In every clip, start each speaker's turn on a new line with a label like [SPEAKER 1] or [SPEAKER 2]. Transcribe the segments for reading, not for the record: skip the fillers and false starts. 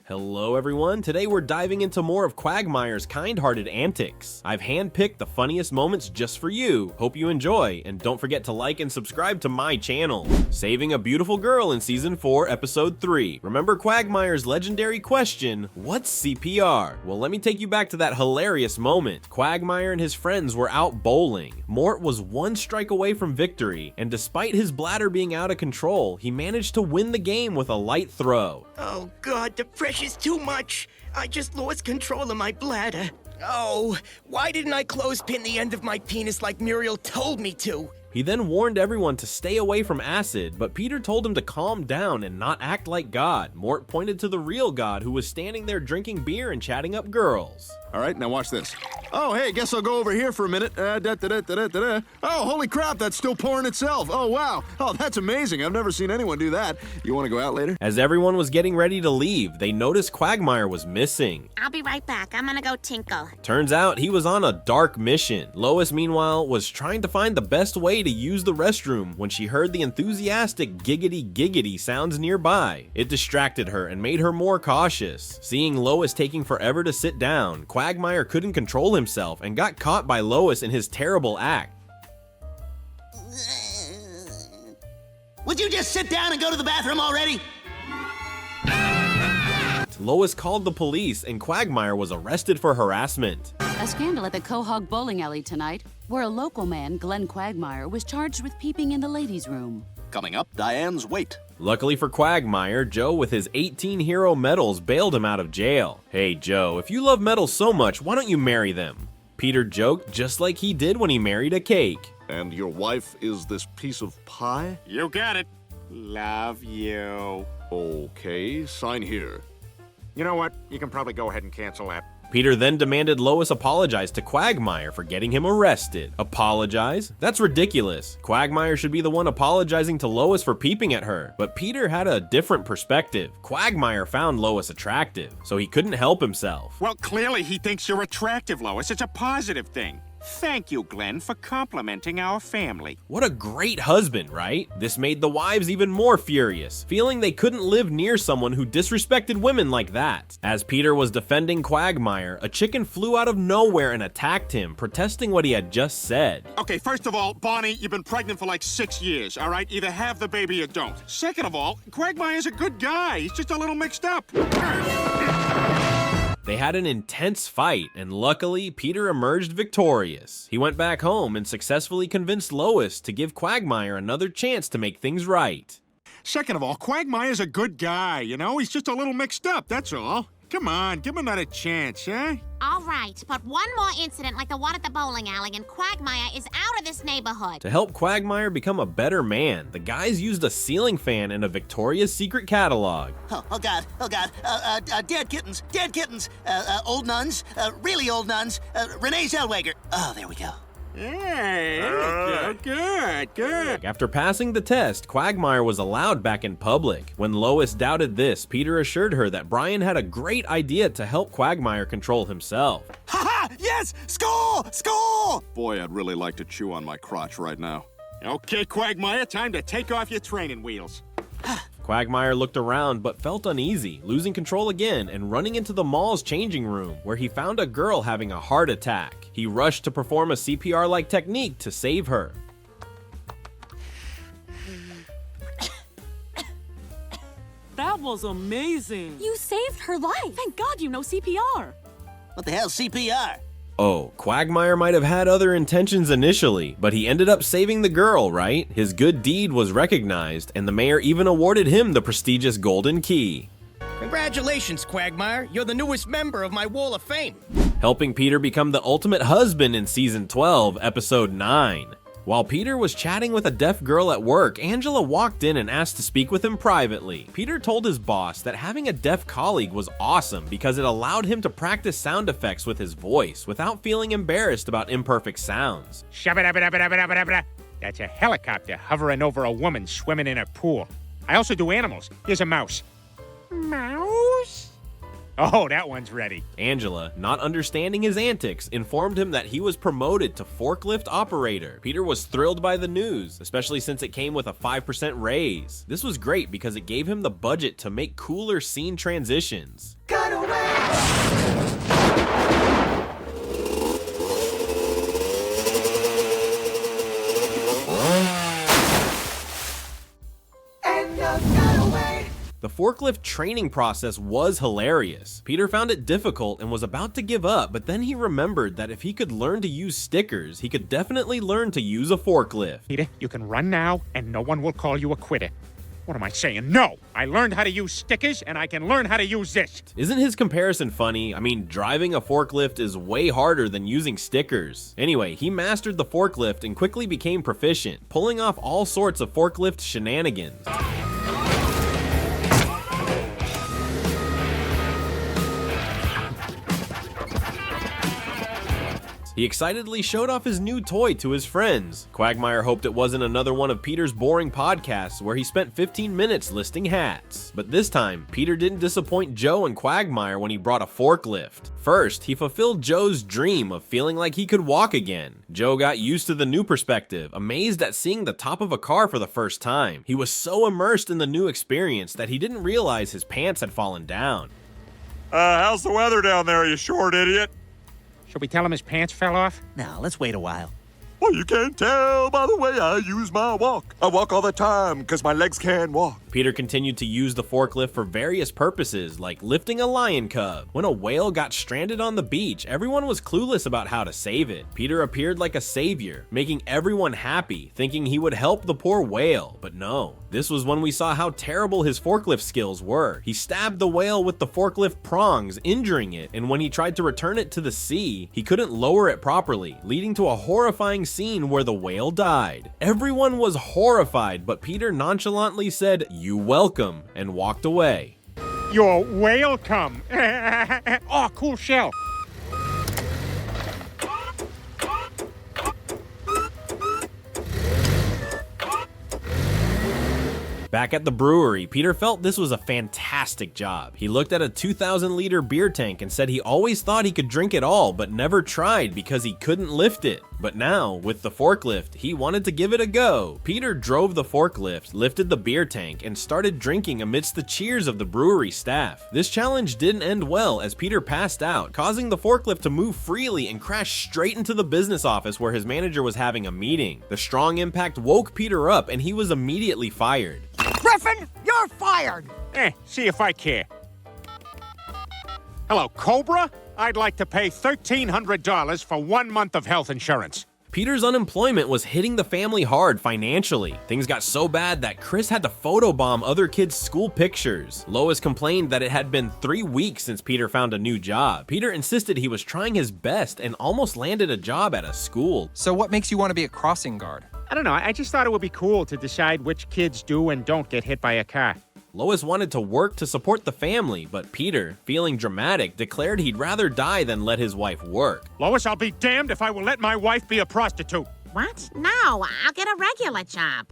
[SPEAKER 1] Hello everyone, today we're diving into more of Quagmire's kind-hearted antics. I've handpicked the funniest moments just for you. Hope you enjoy, and don't forget to like and subscribe to my channel. Saving a beautiful girl in Season 4, Episode 3. Remember Quagmire's legendary question, what's CPR? Well, let me take you back to that hilarious moment. Quagmire and his friends were out bowling. Mort was one strike away from victory, and despite his bladder being out of control, he managed to win the game with a light throw.
[SPEAKER 2] Oh God, the pressure's too much. I just lost control of my bladder. Oh, why didn't I clothespin the end of my penis like Muriel told me to?
[SPEAKER 1] He then warned everyone to stay away from acid, but Peter told him to calm down and not act like God. Mort pointed to the real God who was standing there drinking beer and chatting up girls.
[SPEAKER 3] All right, now watch this. Oh, hey, guess I'll go over here for a minute. Oh, holy crap, that's still pouring itself. Oh, wow. Oh, that's amazing. I've never seen anyone do that. You want to go out later?
[SPEAKER 1] As everyone was getting ready to leave, they noticed Quagmire was missing.
[SPEAKER 4] I'll be right back. I'm gonna go tinkle.
[SPEAKER 1] Turns out he was on a dark mission. Lois, meanwhile, was trying to find the best way to use the restroom when she heard the enthusiastic giggity sounds nearby. It distracted her and made her more cautious. Seeing Lois taking forever to sit down, Quagmire couldn't control himself and got caught by Lois in his terrible act.
[SPEAKER 5] Would you just sit down and go to the bathroom already?
[SPEAKER 1] Lois called the police and Quagmire was arrested for harassment.
[SPEAKER 6] A scandal at the Quahog bowling alley tonight, where a local man, Glenn Quagmire, was charged with peeping in the ladies' room.
[SPEAKER 3] Coming up, Diane's weight.
[SPEAKER 1] Luckily for Quagmire, Joe with his 18 hero medals bailed him out of jail. Hey Joe, if you love medals so much, why don't you marry them? Peter joked just like he did when he married a cake.
[SPEAKER 3] And your wife is this piece of pie?
[SPEAKER 7] You got it. Love you.
[SPEAKER 3] Okay, sign here.
[SPEAKER 7] You know what? You can probably go ahead and cancel that.
[SPEAKER 1] Peter then demanded Lois apologize to Quagmire for getting him arrested. Apologize? That's ridiculous. Quagmire should be the one apologizing to Lois for peeping at her. But Peter had a different perspective. Quagmire found Lois attractive, so he couldn't help himself.
[SPEAKER 7] Well, clearly he thinks you're attractive, Lois. It's a positive thing. Thank you, Glenn, for complimenting our family.
[SPEAKER 1] What a great husband, right? This made the wives even more furious, feeling they couldn't live near someone who disrespected women like that. As Peter was defending Quagmire, a chicken flew out of nowhere and attacked him, protesting what he had just said.
[SPEAKER 7] Okay, first of all, Bonnie, you've been pregnant for like 6 years, all right? Either have the baby or don't. Second of all, Quagmire's a good guy. He's just a little mixed up.
[SPEAKER 1] They had an intense fight, and luckily, Peter emerged victorious. He went back home and successfully convinced Lois to give Quagmire another chance to make things right.
[SPEAKER 7] Second of all, Quagmire's a good guy, you know? He's just a little mixed up, that's all. Come on, give him another chance, huh?
[SPEAKER 4] All right, but one more incident like the one at the bowling alley and Quagmire is out of this neighborhood.
[SPEAKER 1] To help Quagmire become a better man, the guys used a ceiling fan in a Victoria's Secret catalog.
[SPEAKER 5] Oh God, dead kittens, old nuns, really old nuns, Renee Zellweger. Oh, there we go.
[SPEAKER 7] Hey, good.
[SPEAKER 1] After passing the test, Quagmire was allowed back in public. When Lois doubted this, Peter assured her that Brian had a great idea to help Quagmire control himself.
[SPEAKER 5] Ha! Yes! Score!
[SPEAKER 3] Boy, I'd really like to chew on my crotch right now.
[SPEAKER 7] Okay, Quagmire, time to take off your training wheels.
[SPEAKER 1] Quagmire looked around but felt uneasy, losing control again and running into the mall's changing room, where he found a girl having a heart attack. He rushed to perform a CPR-like technique to save her.
[SPEAKER 8] That was amazing.
[SPEAKER 6] You saved her life.
[SPEAKER 8] Thank God you know CPR.
[SPEAKER 5] What the hell's CPR?
[SPEAKER 1] Oh, Quagmire might have had other intentions initially, but he ended up saving the girl, right? His good deed was recognized, and the mayor even awarded him the prestigious Golden Key.
[SPEAKER 2] Congratulations, Quagmire. You're the newest member of my Wall of Fame.
[SPEAKER 1] Helping Peter become the ultimate husband in Season 12, Episode 9. While Peter was chatting with a deaf girl at work, Angela walked in and asked to speak with him privately. Peter told his boss that having a deaf colleague was awesome because it allowed him to practice sound effects with his voice without feeling embarrassed about imperfect sounds.
[SPEAKER 7] Shabba-dabba-dabba-dabba-dabba. That's a helicopter hovering over a woman swimming in a pool. I also do animals. Here's a mouse. Mouse? Oh, that one's ready.
[SPEAKER 1] Angela, not understanding his antics, informed him that he was promoted to forklift operator. Peter was thrilled by the news, especially since it came with a 5% raise. This was great because it gave him the budget to make cooler scene transitions.
[SPEAKER 2] Cut away!
[SPEAKER 1] The forklift training process was hilarious. Peter found it difficult and was about to give up, but then he remembered that if he could learn to use stickers, he could definitely learn to use a forklift.
[SPEAKER 7] Peter, you can run now, and no one will call you a quitter. What am I saying? No! I learned how to use stickers, and I can learn how to use this.
[SPEAKER 1] Isn't his comparison funny? I mean, driving a forklift is way harder than using stickers. Anyway, he mastered the forklift and quickly became proficient, pulling off all sorts of forklift shenanigans. He excitedly showed off his new toy to his friends. Quagmire hoped it wasn't another one of Peter's boring podcasts where he spent 15 minutes listing hats. But this time, Peter didn't disappoint Joe and Quagmire when he brought a forklift. First, he fulfilled Joe's dream of feeling like he could walk again. Joe got used to the new perspective, amazed at seeing the top of a car for the first time. He was so immersed in the new experience that he didn't realize his pants had fallen down.
[SPEAKER 7] How's the weather down there, you short idiot? Should we tell him his pants fell off?
[SPEAKER 5] No, let's wait a while.
[SPEAKER 3] Well, you can't tell by the way I use my walk. I walk all the time because my legs can walk.
[SPEAKER 1] Peter continued to use the forklift for various purposes, like lifting a lion cub. When a whale got stranded on the beach, everyone was clueless about how to save it. Peter appeared like a savior, making everyone happy, thinking he would help the poor whale. But no, this was when we saw how terrible his forklift skills were. He stabbed the whale with the forklift prongs, injuring it, and when he tried to return it to the sea, he couldn't lower it properly, leading to a horrifying scene where the whale died. Everyone was horrified, but Peter nonchalantly said, "You welcome," and walked away.
[SPEAKER 7] You're welcome. Oh, cool shell.
[SPEAKER 1] Back at the brewery, Peter felt this was a fantastic job. He looked at a 2,000-liter beer tank and said he always thought he could drink it all, but never tried because he couldn't lift it. But now, with the forklift, he wanted to give it a go. Peter drove the forklift, lifted the beer tank, and started drinking amidst the cheers of the brewery staff. This challenge didn't end well as Peter passed out, causing the forklift to move freely and crash straight into the business office where his manager was having a meeting. The strong impact woke Peter up and he was immediately fired.
[SPEAKER 2] Griffin, you're fired!
[SPEAKER 7] See if I care. Hello, Cobra? I'd like to pay $1,300 for 1 month of health insurance.
[SPEAKER 1] Peter's unemployment was hitting the family hard financially. Things got so bad that Chris had to photobomb other kids' school pictures. Lois complained that it had been 3 weeks since Peter found a new job. Peter insisted he was trying his best and almost landed a job at a school.
[SPEAKER 9] So what makes you want to be a crossing guard?
[SPEAKER 7] I don't know, I just thought it would be cool to decide which kids do and don't get hit by a car.
[SPEAKER 1] Lois wanted to work to support the family, but Peter, feeling dramatic, declared he'd rather die than let his wife work.
[SPEAKER 7] Lois, I'll be damned if I will let my wife be a prostitute.
[SPEAKER 4] What? No, I'll get a regular job.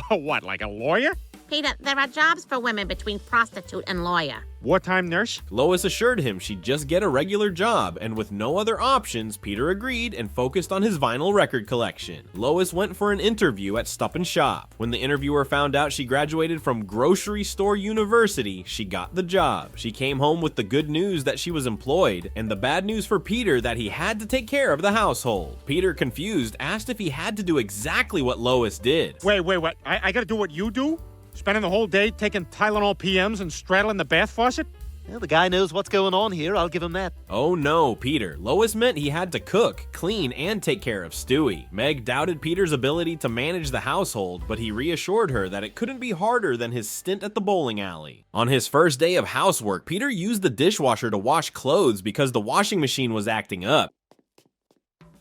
[SPEAKER 7] What, like a lawyer?
[SPEAKER 4] Peter, there are jobs for women between prostitute and lawyer.
[SPEAKER 7] Wartime nurse?
[SPEAKER 1] Lois assured him she'd just get a regular job, and with no other options, Peter agreed and focused on his vinyl record collection. Lois went for an interview at Stop and Shop. When the interviewer found out she graduated from Grocery Store University, she got the job. She came home with the good news that she was employed, and the bad news for Peter that he had to take care of the household. Peter, confused, asked if he had to do exactly what Lois did.
[SPEAKER 7] Wait, what? I gotta do what you do? Spending the whole day taking Tylenol PMs and straddling the bath faucet?
[SPEAKER 5] Well, the guy knows what's going on here, I'll give him that.
[SPEAKER 1] Oh no, Peter. Lois meant he had to cook, clean, and take care of Stewie. Meg doubted Peter's ability to manage the household, but he reassured her that it couldn't be harder than his stint at the bowling alley. On his first day of housework, Peter used the dishwasher to wash clothes because the washing machine was acting up.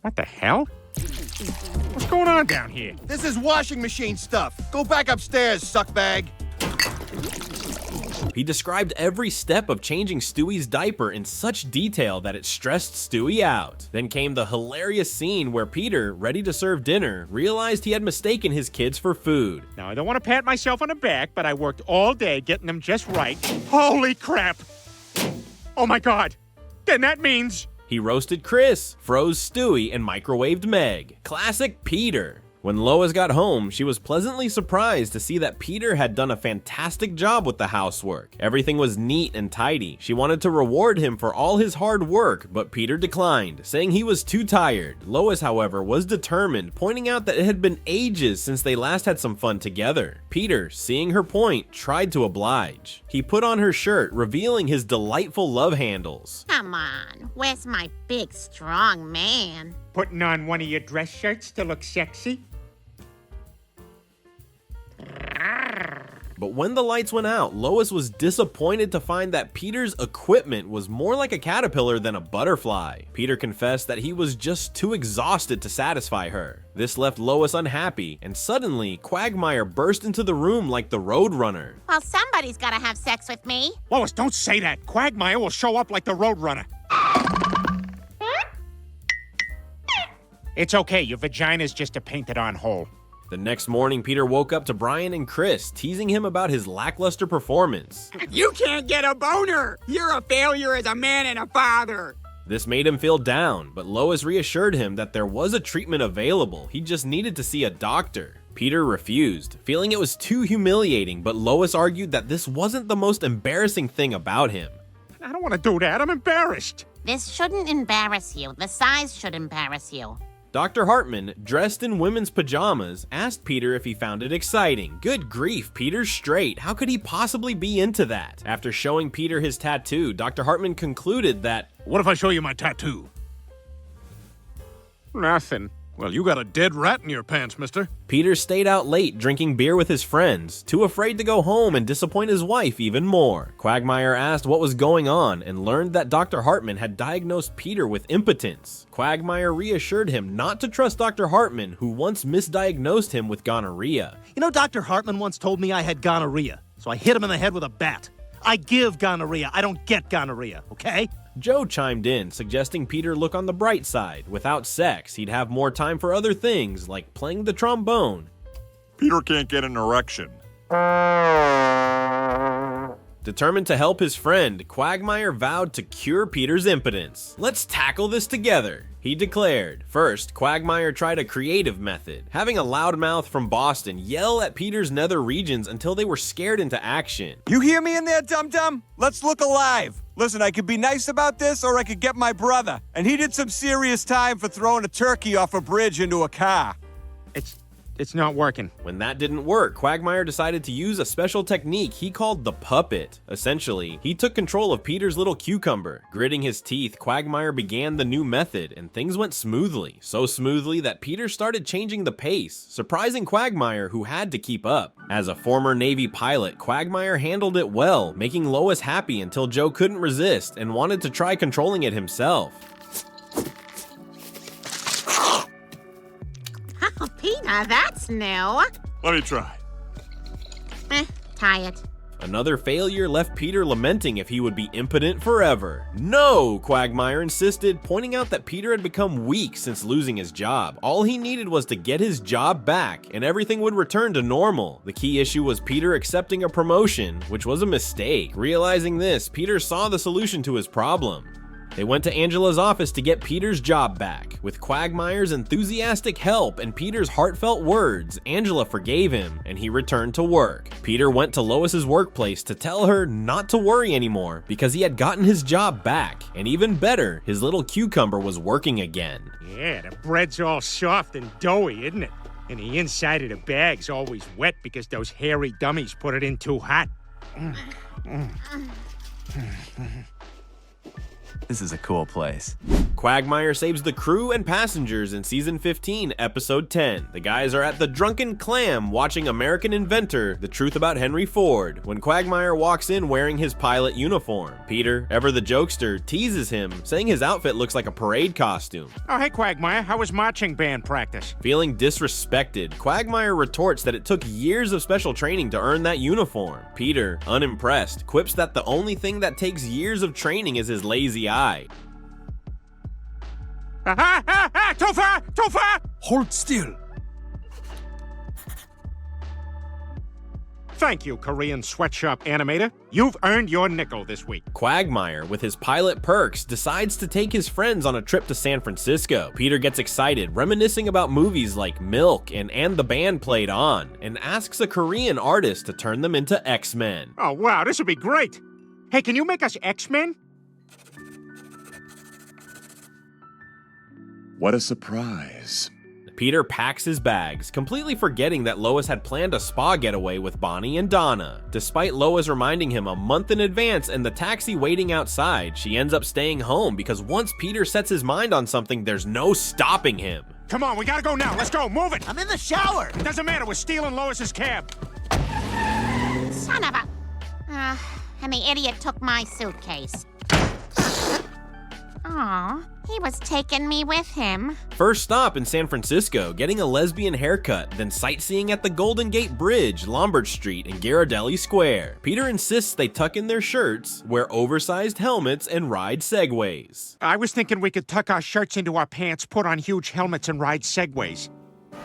[SPEAKER 7] What the hell? What's going on down here?
[SPEAKER 10] This is washing machine stuff. Go back upstairs, suckbag.
[SPEAKER 1] He described every step of changing Stewie's diaper in such detail that it stressed Stewie out. Then came the hilarious scene where Peter, ready to serve dinner, realized he had mistaken his kids for food.
[SPEAKER 7] Now, I don't want to pat myself on the back, but I worked all day getting them just right. Holy crap! Oh my god. Then that means...
[SPEAKER 1] He roasted Chris, froze Stewie, and microwaved Meg. Classic Peter. When Lois got home, she was pleasantly surprised to see that Peter had done a fantastic job with the housework. Everything was neat and tidy. She wanted to reward him for all his hard work, but Peter declined, saying he was too tired. Lois, however, was determined, pointing out that it had been ages since they last had some fun together. Peter, seeing her point, tried to oblige. He put on her shirt, revealing his delightful love handles.
[SPEAKER 4] Come on, where's my big, strong man?
[SPEAKER 7] Putting on one of your dress shirts to look sexy?
[SPEAKER 1] But when the lights went out, Lois was disappointed to find that Peter's equipment was more like a caterpillar than a butterfly. Peter confessed that he was just too exhausted to satisfy her. This left Lois unhappy, and suddenly, Quagmire burst into the room like the Roadrunner.
[SPEAKER 4] Well, somebody's gotta have sex with me.
[SPEAKER 7] Lois, don't say that. Quagmire will show up like the Roadrunner. It's okay, your vagina's just a painted-on hole.
[SPEAKER 1] The next morning, Peter woke up to Brian and Chris teasing him about his lackluster performance.
[SPEAKER 11] You can't get a boner! You're a failure as a man and a father!
[SPEAKER 1] This made him feel down, but Lois reassured him that there was a treatment available. He just needed to see a doctor. Peter refused, feeling it was too humiliating, but Lois argued that this wasn't the most embarrassing thing about him.
[SPEAKER 7] I don't want to do that. I'm embarrassed.
[SPEAKER 4] This shouldn't embarrass you. The size should embarrass you.
[SPEAKER 1] Dr. Hartman, dressed in women's pajamas, asked Peter if he found it exciting. Good grief, Peter's straight. How could he possibly be into that? After showing Peter his tattoo, Dr. Hartman concluded that,
[SPEAKER 10] What if I show you my tattoo?
[SPEAKER 7] Nothing.
[SPEAKER 10] Well, you got a dead rat in your pants, mister.
[SPEAKER 1] Peter stayed out late drinking beer with his friends, too afraid to go home and disappoint his wife even more. Quagmire asked what was going on and learned that Dr. Hartman had diagnosed Peter with impotence. Quagmire reassured him not to trust Dr. Hartman, who once misdiagnosed him with gonorrhea.
[SPEAKER 5] You know, Dr. Hartman once told me I had gonorrhea, so I hit him in the head with a bat. I give gonorrhea, I don't get gonorrhea, okay?
[SPEAKER 1] Joe chimed in, suggesting Peter look on the bright side. Without sex, he'd have more time for other things, like playing the trombone.
[SPEAKER 10] Peter can't get an erection.
[SPEAKER 1] Determined to help his friend, Quagmire vowed to cure Peter's impotence. Let's tackle this together, he declared. First, Quagmire tried a creative method, having a loudmouth from Boston yell at Peter's nether regions until they were scared into action.
[SPEAKER 12] You hear me in there, dum-dum? Let's look alive. Listen, I could be nice about this, or I could get my brother. And he did some serious time for throwing a turkey off a bridge into a car.
[SPEAKER 7] It's not working.
[SPEAKER 1] When that didn't work, Quagmire decided to use a special technique he called the puppet. Essentially, he took control of Peter's little cucumber. Gritting his teeth, Quagmire began the new method, and things went smoothly. So smoothly that Peter started changing the pace, surprising Quagmire, who had to keep up. As a former Navy pilot, Quagmire handled it well, making Lois happy until Joe couldn't resist and wanted to try controlling it himself.
[SPEAKER 4] Oh, Peter, that's new.
[SPEAKER 10] Let me try.
[SPEAKER 4] Try it.
[SPEAKER 1] Another failure left Peter lamenting if he would be impotent forever. No, Quagmire insisted, pointing out that Peter had become weak since losing his job. All he needed was to get his job back, and everything would return to normal. The key issue was Peter accepting a promotion, which was a mistake. Realizing this, Peter saw the solution to his problem. They went to Angela's office to get Peter's job back. With Quagmire's enthusiastic help and Peter's heartfelt words, Angela forgave him, and he returned to work. Peter went to Lois's workplace to tell her not to worry anymore because he had gotten his job back, and even better, his little cucumber was working again.
[SPEAKER 7] Yeah, the bread's all soft and doughy, isn't it? And the inside of the bag's always wet because those hairy dummies put it in too hot.
[SPEAKER 12] This is a cool place.
[SPEAKER 1] Quagmire saves the crew and passengers in Season 15, Episode 10. The guys are at the Drunken Clam watching American Inventor, The Truth About Henry Ford, when Quagmire walks in wearing his pilot uniform. Peter, ever the jokester, teases him, saying his outfit looks like a parade costume.
[SPEAKER 7] Oh, hey, Quagmire, how was marching band practice?
[SPEAKER 1] Feeling disrespected, Quagmire retorts that it took years of special training to earn that uniform. Peter, unimpressed, quips that the only thing that takes years of training is his lazy eye.
[SPEAKER 7] Too far! Too far!
[SPEAKER 12] Hold still.
[SPEAKER 7] Thank you, Korean sweatshop animator. You've earned your nickel this week.
[SPEAKER 1] Quagmire, with his pilot perks, decides to take his friends on a trip to San Francisco. Peter gets excited, reminiscing about movies like Milk and the Band Played On, and asks a Korean artist to turn them into X-Men.
[SPEAKER 7] Oh, wow, this would be great. Hey, can you make us X-Men?
[SPEAKER 13] What a surprise.
[SPEAKER 1] Peter packs his bags, completely forgetting that Lois had planned a spa getaway with Bonnie and Donna. Despite Lois reminding him a month in advance and the taxi waiting outside, she ends up staying home because once Peter sets his mind on something, there's no stopping him.
[SPEAKER 7] Come on, we gotta go now. Let's go, move it.
[SPEAKER 5] I'm in the shower.
[SPEAKER 7] It doesn't matter, we're stealing Lois's cab.
[SPEAKER 4] Son of a... and the idiot took my suitcase. Aw, he was taking me with him.
[SPEAKER 1] First stop in San Francisco, getting a lesbian haircut, then sightseeing at the Golden Gate Bridge, Lombard Street, and Ghirardelli Square. Peter insists they tuck in their shirts, wear oversized helmets, and ride segways.
[SPEAKER 7] I was thinking we could tuck our shirts into our pants, put on huge helmets, and ride segways.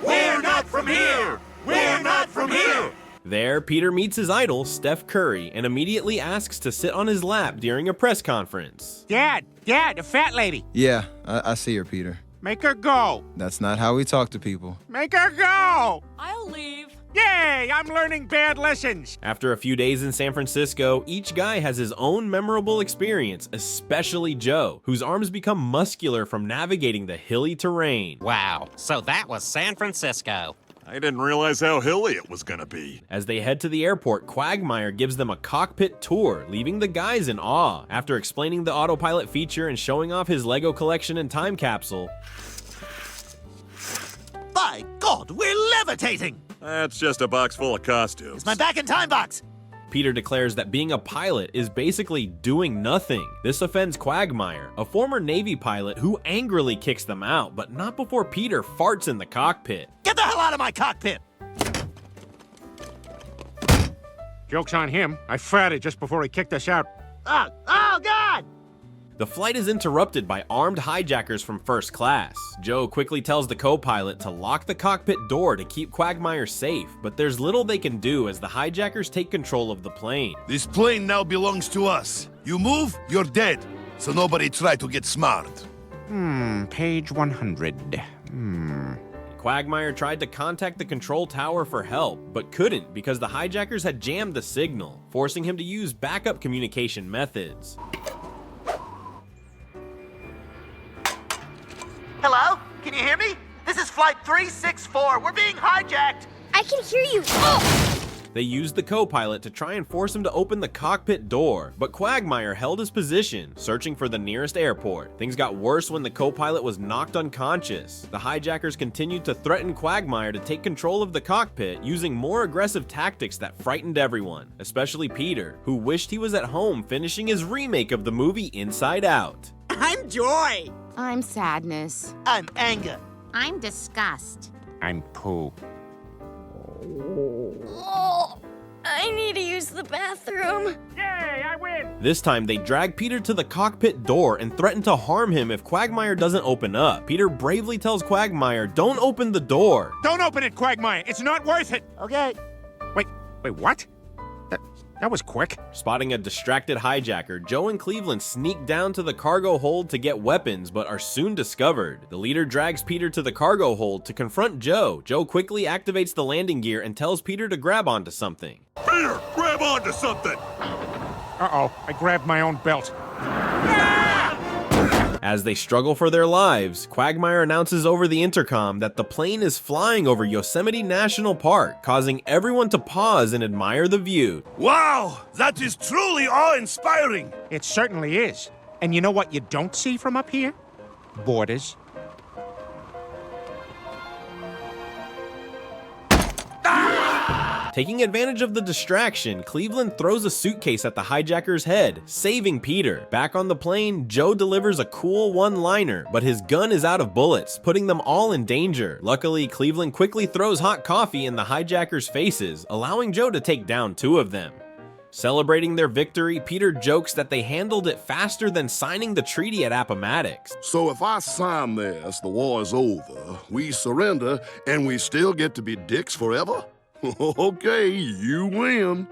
[SPEAKER 10] We're not from here! We're not from here!
[SPEAKER 1] There, Peter meets his idol, Steph Curry, and immediately asks to sit on his lap during a press conference.
[SPEAKER 7] Dad, the fat lady.
[SPEAKER 14] Yeah, I see her, Peter.
[SPEAKER 7] Make her go.
[SPEAKER 14] That's not how we talk to people.
[SPEAKER 7] Make her go!
[SPEAKER 8] I'll leave.
[SPEAKER 7] Yay, I'm learning bad lessons.
[SPEAKER 1] After a few days in San Francisco, each guy has his own memorable experience, especially Joe, whose arms become muscular from navigating the hilly terrain.
[SPEAKER 15] Wow, so that was San Francisco.
[SPEAKER 13] I didn't realize how hilly it was gonna be.
[SPEAKER 1] As they head to the airport, Quagmire gives them a cockpit tour, leaving the guys in awe. After explaining the autopilot feature and showing off his Lego collection and time capsule,
[SPEAKER 5] By God, we're levitating!
[SPEAKER 13] That's just a box full of costumes.
[SPEAKER 5] It's my back in time box!
[SPEAKER 1] Peter declares that being a pilot is basically doing nothing. This offends Quagmire, a former Navy pilot who angrily kicks them out, but not before Peter farts in the cockpit.
[SPEAKER 5] Get the hell out of my cockpit!
[SPEAKER 7] Joke's on him. I farted just before he kicked us out.
[SPEAKER 5] Oh, God!
[SPEAKER 1] The flight is interrupted by armed hijackers from first class. Joe quickly tells the co-pilot to lock the cockpit door to keep Quagmire safe, but there's little they can do as the hijackers take control of the plane.
[SPEAKER 10] This plane now belongs to us. You move, you're dead. So nobody try to get smart.
[SPEAKER 7] Page 100.
[SPEAKER 1] Quagmire tried to contact the control tower for help, but couldn't because the hijackers had jammed the signal, forcing him to use backup communication methods.
[SPEAKER 5] Hello? Can you hear me? This is Flight 364. We're being hijacked.
[SPEAKER 16] I can hear you. Oh!
[SPEAKER 1] They used the co-pilot to try and force him to open the cockpit door, but Quagmire held his position, searching for the nearest airport. Things got worse when the co-pilot was knocked unconscious. The hijackers continued to threaten Quagmire to take control of the cockpit, using more aggressive tactics that frightened everyone, especially Peter, who wished he was at home finishing his remake of the movie Inside Out.
[SPEAKER 11] I'm joy.
[SPEAKER 6] I'm sadness.
[SPEAKER 5] I'm anger.
[SPEAKER 4] I'm disgust.
[SPEAKER 7] I'm poo.
[SPEAKER 16] Oh, I need to use the bathroom.
[SPEAKER 7] Yay, I win!
[SPEAKER 1] This time, they drag Peter to the cockpit door and threaten to harm him if Quagmire doesn't open up. Peter bravely tells Quagmire, "Don't open the door."
[SPEAKER 7] Don't open it, Quagmire. It's not worth it.
[SPEAKER 5] Okay.
[SPEAKER 7] Wait, what? That was quick.
[SPEAKER 1] Spotting a distracted hijacker, Joe and Cleveland sneak down to the cargo hold to get weapons, but are soon discovered. The leader drags Peter to the cargo hold to confront Joe. Joe quickly activates the landing gear and tells Peter to grab onto something.
[SPEAKER 13] Peter, grab onto something!
[SPEAKER 7] Uh-oh, I grabbed my own belt.
[SPEAKER 1] As they struggle for their lives, Quagmire announces over the intercom that the plane is flying over Yosemite National Park, causing everyone to pause and admire the view.
[SPEAKER 10] Wow, that is truly awe-inspiring.
[SPEAKER 7] It certainly is. And you know what you don't see from up here? Borders.
[SPEAKER 1] Taking advantage of the distraction, Cleveland throws a suitcase at the hijacker's head, saving Peter. Back on the plane, Joe delivers a cool one-liner, but his gun is out of bullets, putting them all in danger. Luckily, Cleveland quickly throws hot coffee in the hijackers' faces, allowing Joe to take down 2 of them. Celebrating their victory, Peter jokes that they handled it faster than signing the treaty at Appomattox.
[SPEAKER 10] So if I sign this, the war is over, we surrender, and we still get to be dicks forever? Okay, you win.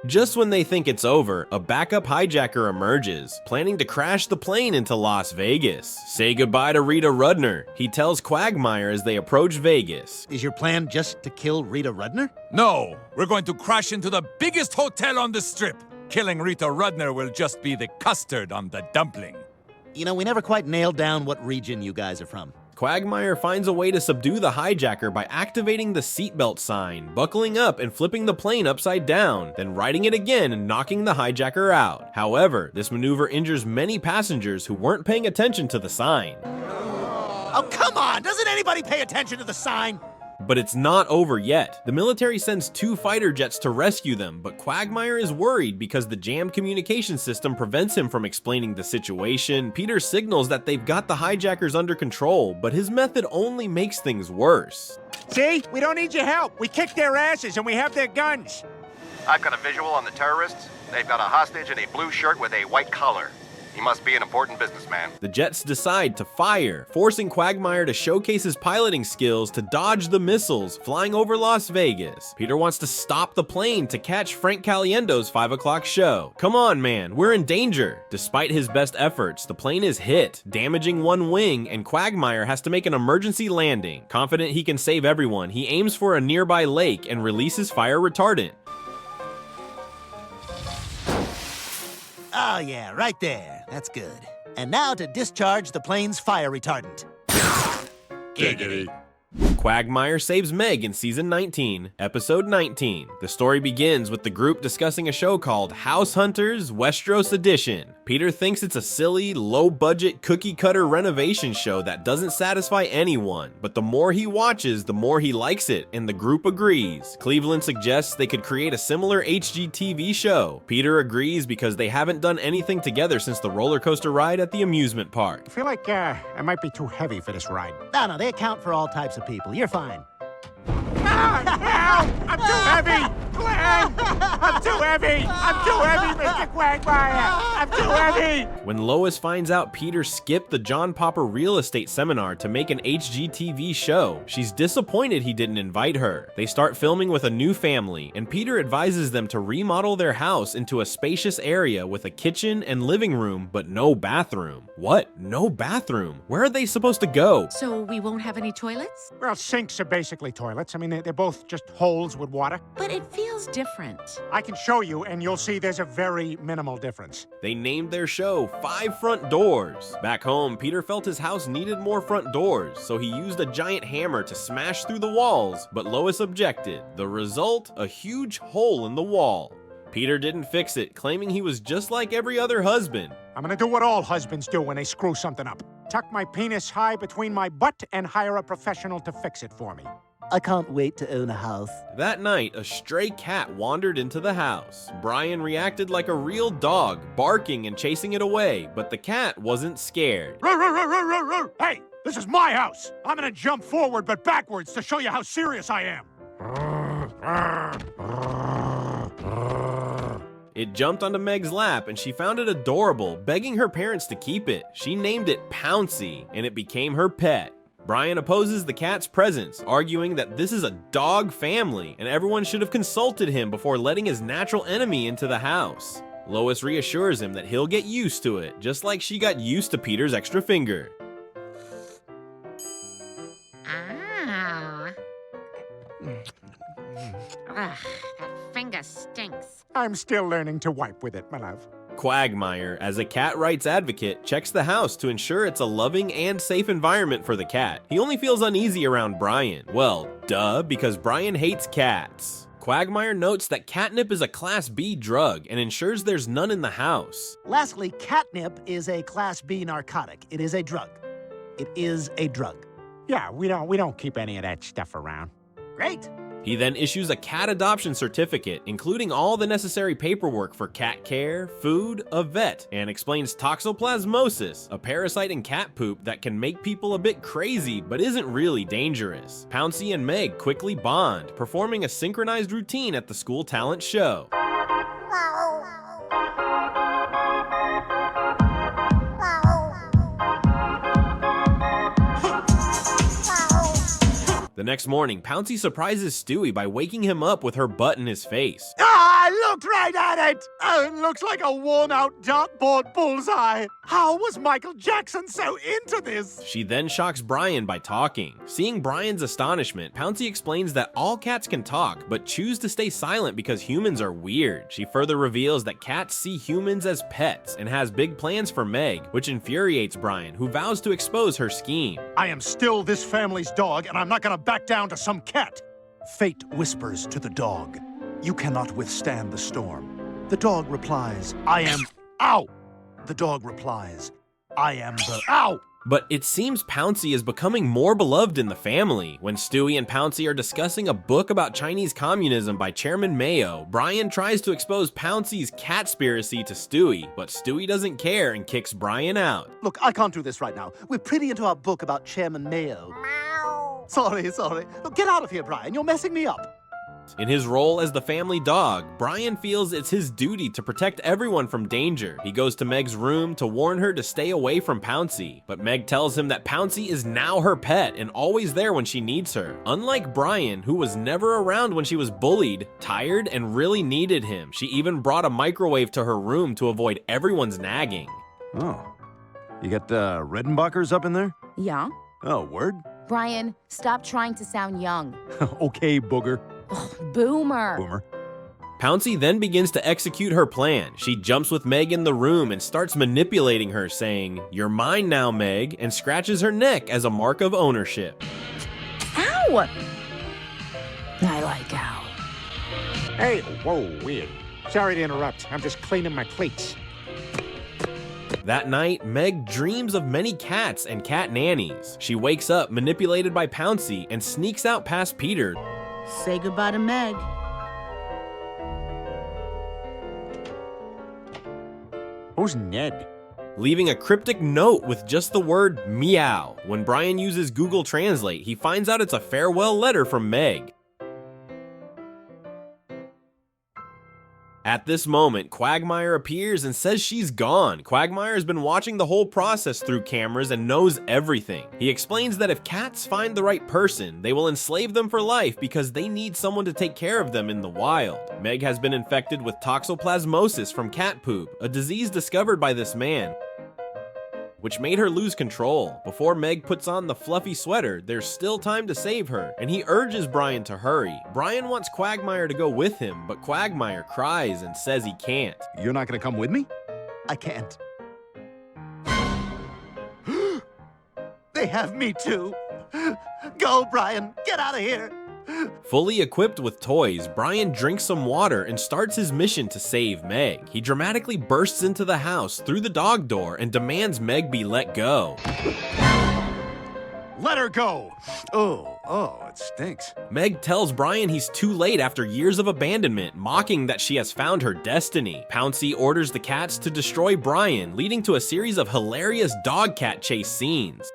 [SPEAKER 1] Just when they think it's over, a backup hijacker emerges, planning to crash the plane into Las Vegas. Say goodbye to Rita Rudner. He tells Quagmire as they approach Vegas.
[SPEAKER 5] Is your plan just to kill Rita Rudner?
[SPEAKER 12] No, we're going to crash into the biggest hotel on the strip. Killing Rita Rudner will just be the custard on the dumpling.
[SPEAKER 5] You know, we never quite nailed down what region you guys are from.
[SPEAKER 1] Quagmire finds a way to subdue the hijacker by activating the seatbelt sign, buckling up and flipping the plane upside down, then riding it again and knocking the hijacker out. However, this maneuver injures many passengers who weren't paying attention to the sign.
[SPEAKER 5] Oh, come on! Doesn't anybody pay attention to the sign?
[SPEAKER 1] But it's not over yet. The military sends 2 fighter jets to rescue them, but Quagmire is worried because the jammed communication system prevents him from explaining the situation. Peter signals that they've got the hijackers under control, but his method only makes things worse.
[SPEAKER 11] See? We don't need your help. We kicked their asses and we have their guns.
[SPEAKER 17] I've got a visual on the terrorists. They've got a hostage in a blue shirt with a white collar. He must be an important businessman.
[SPEAKER 1] The jets decide to fire, forcing Quagmire to showcase his piloting skills to dodge the missiles flying over Las Vegas. Peter wants to stop the plane to catch Frank Caliendo's 5 o'clock show. Come on, man, we're in danger. Despite his best efforts, the plane is hit, damaging one wing, and Quagmire has to make an emergency landing. Confident he can save everyone, he aims for a nearby lake and releases fire retardant.
[SPEAKER 5] Oh, yeah, right there. That's good. And now to discharge the plane's fire retardant.
[SPEAKER 13] Giggity.
[SPEAKER 1] Quagmire saves Meg in Season 19, Episode 19. The story begins with the group discussing a show called House Hunters Westeros Edition. Peter thinks it's a silly, low-budget, cookie-cutter renovation show that doesn't satisfy anyone, but the more he watches, the more he likes it, and the group agrees. Cleveland suggests they could create a similar HGTV show. Peter agrees because they haven't done anything together since the roller coaster ride at the amusement park.
[SPEAKER 11] I feel like I might be too heavy for this ride.
[SPEAKER 5] No, they account for all types of people. You're fine.
[SPEAKER 11] Help! I'm too heavy! Glenn! I'm too heavy! I'm too heavy, Mr. Quagmire! I'm too heavy!
[SPEAKER 1] When Lois finds out Peter skipped the John Popper real estate seminar to make an HGTV show, she's disappointed he didn't invite her. They start filming with a new family, and Peter advises them to remodel their house into a spacious area with a kitchen and living room, but no bathroom. What? No bathroom? Where are they supposed to go?
[SPEAKER 6] So we won't have any toilets?
[SPEAKER 11] Well, sinks are basically toilets. I mean, they're both just holes with water.
[SPEAKER 6] But it feels different.
[SPEAKER 11] I can show you, and you'll see there's a very minimal difference.
[SPEAKER 1] They named their show 5 Front Doors. Back home, Peter felt his house needed more front doors, so he used a giant hammer to smash through the walls, but Lois objected. The result? A huge hole in the wall. Peter didn't fix it, claiming he was just like every other husband.
[SPEAKER 11] I'm gonna do what all husbands do when they screw something up. Tuck my penis high between my butt and hire a professional to fix it for me.
[SPEAKER 5] I can't wait to own a house.
[SPEAKER 1] That night, a stray cat wandered into the house. Brian reacted like a real dog, barking and chasing it away, but the cat wasn't scared.
[SPEAKER 11] Hey, this is my house. I'm gonna jump forward but backwards to show you how serious I am.
[SPEAKER 1] It jumped onto Meg's lap and she found it adorable, begging her parents to keep it. She named it Pouncy, and it became her pet. Brian opposes the cat's presence, arguing that this is a dog family and everyone should have consulted him before letting his natural enemy into the house. Lois reassures him that he'll get used to it, just like she got used to Peter's extra finger.
[SPEAKER 4] Ow. Ugh, that finger stinks.
[SPEAKER 11] I'm still learning to wipe with it, my love.
[SPEAKER 1] Quagmire, as a cat rights advocate, checks the house to ensure it's a loving and safe environment for the cat. He only feels uneasy around Brian. Well, duh, because Brian hates cats. Quagmire notes that catnip is a Class B drug and ensures there's none in the house.
[SPEAKER 5] Lastly, catnip is a Class B narcotic. It is a drug. It is a drug.
[SPEAKER 11] Yeah, we don't keep any of that stuff around.
[SPEAKER 5] Great.
[SPEAKER 1] He then issues a cat adoption certificate, including all the necessary paperwork for cat care, food, a vet, and explains toxoplasmosis, a parasite in cat poop that can make people a bit crazy but isn't really dangerous. Pouncy and Meg quickly bond, performing a synchronized routine at the school talent show. The next morning, Pouncy surprises Stewie by waking him up with her butt in his face.
[SPEAKER 11] Ah, I looked right at it! Oh, it looks like a worn-out dartboard bullseye. How was Michael Jackson so into this?
[SPEAKER 1] She then shocks Brian by talking. Seeing Brian's astonishment, Pouncy explains that all cats can talk, but choose to stay silent because humans are weird. She further reveals that cats see humans as pets and has big plans for Meg, which infuriates Brian, who vows to expose her scheme.
[SPEAKER 11] I am still this family's dog, and I'm not gonna back down to some cat. Fate whispers to the dog, "You cannot withstand the storm." The dog replies, "I am..." Ow! The dog replies, "I am the..." Ow!
[SPEAKER 1] But it seems Pouncy is becoming more beloved in the family. When Stewie and Pouncy are discussing a book about Chinese communism by Chairman Mao, Brian tries to expose Pouncy's catspiracy to Stewie, but Stewie doesn't care and kicks Brian out.
[SPEAKER 18] Look, I can't do this right now. We're pretty into our book about Chairman Mao. Sorry. Look, get out of here, Brian. You're messing me up.
[SPEAKER 1] In his role as the family dog, Brian feels it's his duty to protect everyone from danger. He goes to Meg's room to warn her to stay away from Pouncy, but Meg tells him that Pouncy is now her pet and always there when she needs her. Unlike Brian, who was never around when she was bullied, tired, and really needed him, she even brought a microwave to her room to avoid everyone's nagging.
[SPEAKER 3] Oh. You got Redenbachers up in there?
[SPEAKER 19] Yeah?
[SPEAKER 3] Oh, word?
[SPEAKER 19] Brian, stop trying to sound young.
[SPEAKER 3] Okay, booger.
[SPEAKER 19] Boomer.
[SPEAKER 1] Pouncy then begins to execute her plan. She jumps with Meg in the room and starts manipulating her, saying, "You're mine now, Meg," and scratches her neck as a mark of ownership.
[SPEAKER 19] Ow! I like ow.
[SPEAKER 11] Hey, whoa, weird. Sorry to interrupt. I'm just cleaning my plates.
[SPEAKER 1] That night, Meg dreams of many cats and cat nannies. She wakes up manipulated by Pouncy and sneaks out past Peter.
[SPEAKER 19] Say goodbye to Meg.
[SPEAKER 11] Who's Ned?
[SPEAKER 1] Leaving a cryptic note with just the word meow. When Brian uses Google Translate, he finds out it's a farewell letter from Meg. At this moment, Quagmire appears and says she's gone. Quagmire has been watching the whole process through cameras and knows everything. He explains that if cats find the right person, they will enslave them for life because they need someone to take care of them in the wild. Meg has been infected with toxoplasmosis from cat poop, a disease discovered by this man, which made her lose control. Before Meg puts on the fluffy sweater, there's still time to save her, and he urges Brian to hurry. Brian wants Quagmire to go with him, but Quagmire cries and says he can't.
[SPEAKER 3] You're not gonna come with me?
[SPEAKER 18] I can't. They have me too. Go, Brian. Get out of here.
[SPEAKER 1] Fully equipped with toys, Brian drinks some water and starts his mission to save Meg. He dramatically bursts into the house through the dog door and demands Meg be let go.
[SPEAKER 11] Let her go!
[SPEAKER 3] Oh, it stinks.
[SPEAKER 1] Meg tells Brian he's too late after years of abandonment, mocking that she has found her destiny. Pouncy orders the cats to destroy Brian, leading to a series of hilarious dog-cat chase scenes.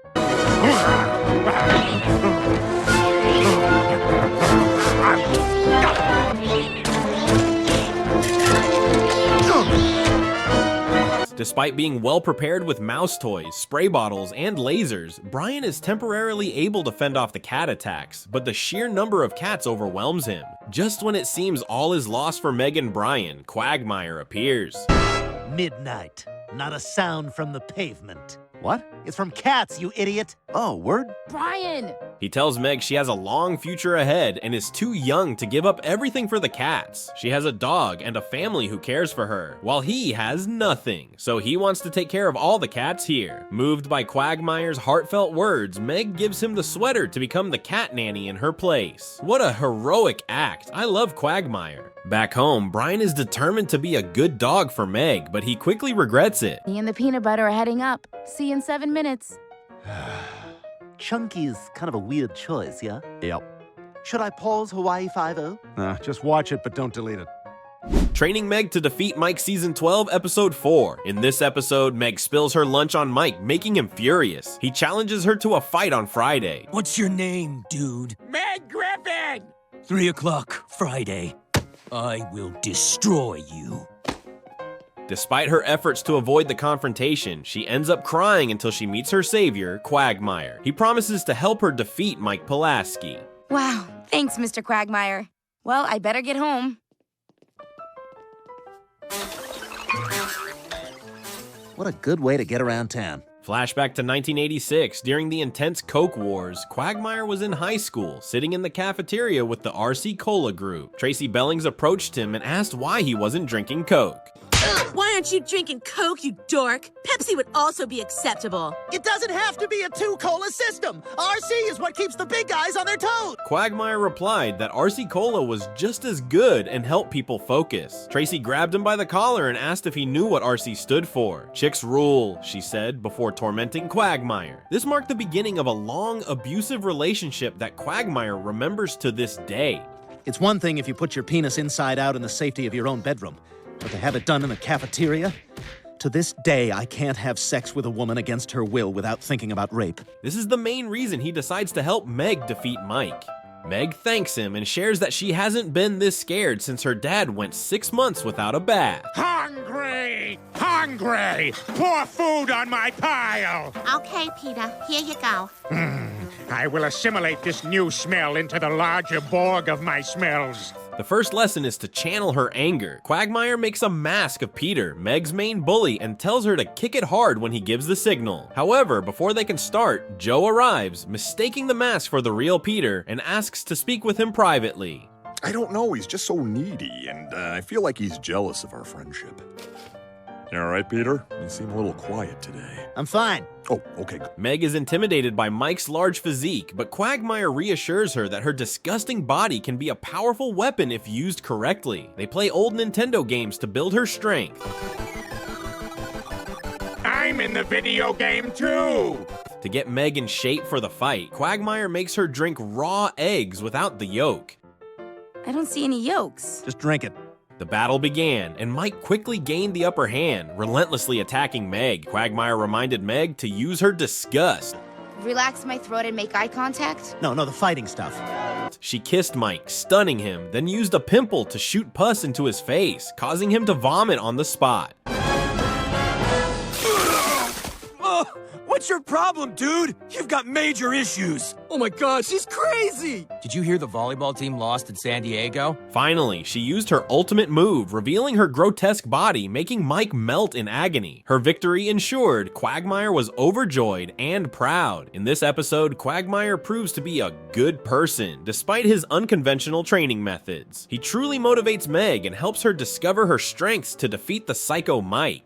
[SPEAKER 1] Despite being well prepared with mouse toys, spray bottles, and lasers, Brian is temporarily able to fend off the cat attacks, but the sheer number of cats overwhelms him. Just when it seems all is lost for Meg and Brian, Quagmire appears.
[SPEAKER 18] Midnight. Not a sound from the pavement.
[SPEAKER 3] What?
[SPEAKER 18] It's from cats, you idiot.
[SPEAKER 3] Oh, word?
[SPEAKER 19] Brian!
[SPEAKER 1] He tells Meg she has a long future ahead and is too young to give up everything for the cats. She has a dog and a family who cares for her, while he has nothing. So he wants to take care of all the cats here. Moved by Quagmire's heartfelt words, Meg gives him the sweater to become the cat nanny in her place. What a heroic act. I love Quagmire. Back home, Brian is determined to be a good dog for Meg, but he quickly regrets it.
[SPEAKER 19] Me and the peanut butter are heading up. See you in 7 minutes.
[SPEAKER 18] Chunky's kind of a weird choice, yeah?
[SPEAKER 3] Yep.
[SPEAKER 18] Should I pause Hawaii 5-0?
[SPEAKER 3] Nah, just watch it, but don't delete it.
[SPEAKER 1] Training Meg to defeat Mike Season 12, Episode 4. In this episode, Meg spills her lunch on Mike, making him furious. He challenges her to a fight on Friday.
[SPEAKER 20] What's your name, dude?
[SPEAKER 11] Meg Griffin!
[SPEAKER 20] 3 o'clock, Friday. I will destroy you.
[SPEAKER 1] Despite her efforts to avoid the confrontation, she ends up crying until she meets her savior, Quagmire. He promises to help her defeat Mike Pulaski.
[SPEAKER 19] Wow, thanks, Mr. Quagmire. Well, I better get home.
[SPEAKER 18] What a good way to get around town.
[SPEAKER 1] Flashback to 1986. During the intense Coke Wars, Quagmire was in high school, sitting in the cafeteria with the RC Cola group. Tracy Bellings approached him and asked why he wasn't drinking Coke.
[SPEAKER 21] Why aren't you drinking Coke, you dork? Pepsi would also be acceptable.
[SPEAKER 5] It doesn't have to be a two-cola system. RC is what keeps the big guys on their toes.
[SPEAKER 1] Quagmire replied that RC Cola was just as good and helped people focus. Tracy grabbed him by the collar and asked if he knew what RC stood for. Chicks rule, she said, before tormenting Quagmire. This marked the beginning of a long, abusive relationship that Quagmire remembers to this day.
[SPEAKER 18] It's one thing if you put your penis inside out in the safety of your own bedroom, but to have it done in the cafeteria? To this day, I can't have sex with a woman against her will without thinking about rape.
[SPEAKER 1] This is the main reason he decides to help Meg defeat Mike. Meg thanks him and shares that she hasn't been this scared since her dad went 6 months without a bath.
[SPEAKER 7] Hungry! Hungry! Pour food on my pile!
[SPEAKER 4] Okay, Peter, here you go.
[SPEAKER 7] I will assimilate this new smell into the larger Borg of my smells.
[SPEAKER 1] The first lesson is to channel her anger. Quagmire makes a mask of Peter, Meg's main bully, and tells her to kick it hard when he gives the signal. However, before they can start, Joe arrives, mistaking the mask for the real Peter, and asks to speak with him privately.
[SPEAKER 22] I don't know, he's just so needy, and I feel like he's jealous of our friendship. You all right, Peter? You seem a little quiet today.
[SPEAKER 18] I'm fine.
[SPEAKER 22] Oh, okay.
[SPEAKER 1] Meg is intimidated by Mike's large physique, but Quagmire reassures her that her disgusting body can be a powerful weapon if used correctly. They play old Nintendo games to build her strength.
[SPEAKER 7] I'm in the video game too!
[SPEAKER 1] To get Meg in shape for the fight, Quagmire makes her drink raw eggs without the yolk.
[SPEAKER 19] I don't see any yolks.
[SPEAKER 18] Just drink it.
[SPEAKER 1] The battle began, and Mike quickly gained the upper hand, relentlessly attacking Meg. Quagmire reminded Meg to use her disgust.
[SPEAKER 19] Relax my throat and make eye contact?
[SPEAKER 18] No, the fighting stuff.
[SPEAKER 1] She kissed Mike, stunning him, then used a pimple to shoot pus into his face, causing him to vomit on the spot.
[SPEAKER 12] What's your problem, dude? You've got major issues.
[SPEAKER 20] Oh my god, she's crazy!
[SPEAKER 9] Did you hear the volleyball team lost in San Diego?
[SPEAKER 1] Finally, she used her ultimate move, revealing her grotesque body, making Mike melt in agony. Her victory ensured, Quagmire was overjoyed and proud. In this episode, Quagmire proves to be a good person, despite his unconventional training methods. He truly motivates Meg and helps her discover her strengths to defeat the psycho Mike.